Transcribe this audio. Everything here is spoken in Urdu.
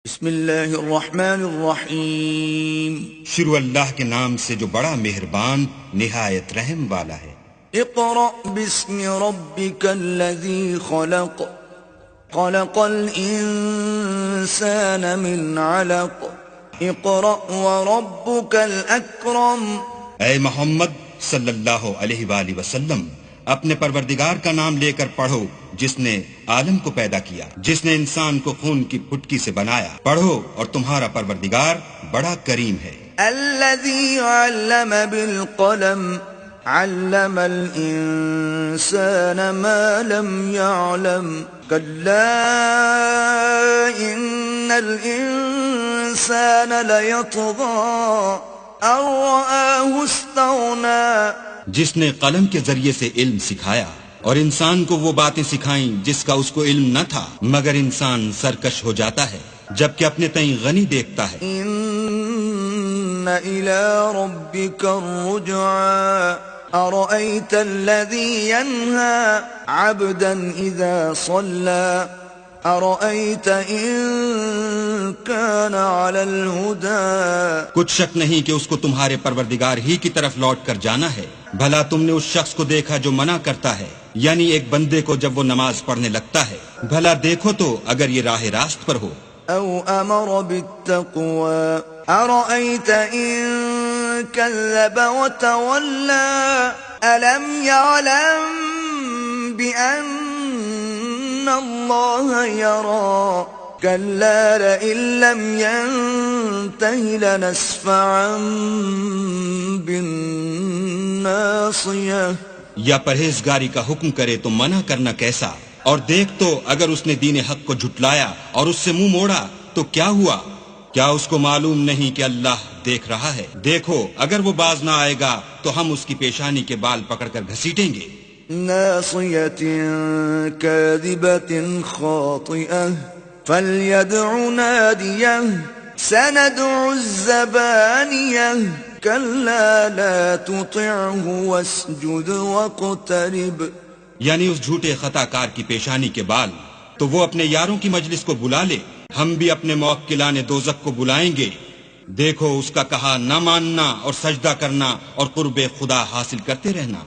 بسم اللہ الرحمن الرحیم۔ شروع اللہ کے نام سے جو بڑا مہربان نہایت رحم والا ہے۔ اقرأ باسم ربک الذی خلق خلق الانسان من علق اقرأ وربک الاکرم۔ اے محمد صلی اللہ علیہ وآلہ وسلم، اپنے پروردگار کا نام لے کر پڑھو جس نے عالم کو پیدا کیا، جس نے انسان کو خون کی پھٹکی سے بنایا۔ پڑھو اور تمہارا پروردگار بڑا کریم ہے۔ الذی علم بالقلم علم الانسان ما لم يعلم كلا ان الانسان ليطغى ان رآه استغنى۔ جس نے قلم کے ذریعے سے علم سکھایا اور انسان کو وہ باتیں سکھائیں جس کا اس کو علم نہ تھا، مگر انسان سرکش ہو جاتا ہے جبکہ اپنے تئیں غنی دیکھتا ہے۔ ان الى ربك الرجعى ارأيت الذي ينهى عبدا اذا صلى ارأيت ان كان على الهدى۔ کچھ شک نہیں کہ اس کو تمہارے پروردگار ہی کی طرف لوٹ کر جانا ہے۔ بھلا تم نے اس شخص کو دیکھا جو منع کرتا ہے، یعنی ایک بندے کو جب وہ نماز پڑھنے لگتا ہے۔ بھلا دیکھو تو اگر یہ راہ راست پر ہو۔ او امر بالتقوى ارأيت ان كذب وتولى الم يعلم بان الله يرى كلا لئن لم ينته لنسفعا بالناصية۔ یا پرہیزگاری کا حکم کرے تو منع کرنا کیسا؟ اور دیکھ تو اگر اس نے دین حق کو جھٹلایا اور اس سے منہ موڑا تو کیا ہوا؟ کیا اس کو معلوم نہیں کہ اللہ دیکھ رہا ہے؟ دیکھو اگر وہ باز نہ آئے گا تو ہم اس کی پیشانی کے بال پکڑ کر گھسیٹیں گے۔ ناصية كاذبة خاطئة فليدع ناديه سندع الزبانية كلا لا تطعه واسجد واقترب۔ یعنی اس جھوٹے خطا کار کی پیشانی کے بال تو وہ اپنے یاروں کی مجلس کو بلا لے، ہم بھی اپنے موکلان دوزخ کو بلائیں گے۔ دیکھو اس کا کہا نہ ماننا اور سجدہ کرنا اور قرب خدا حاصل کرتے رہنا۔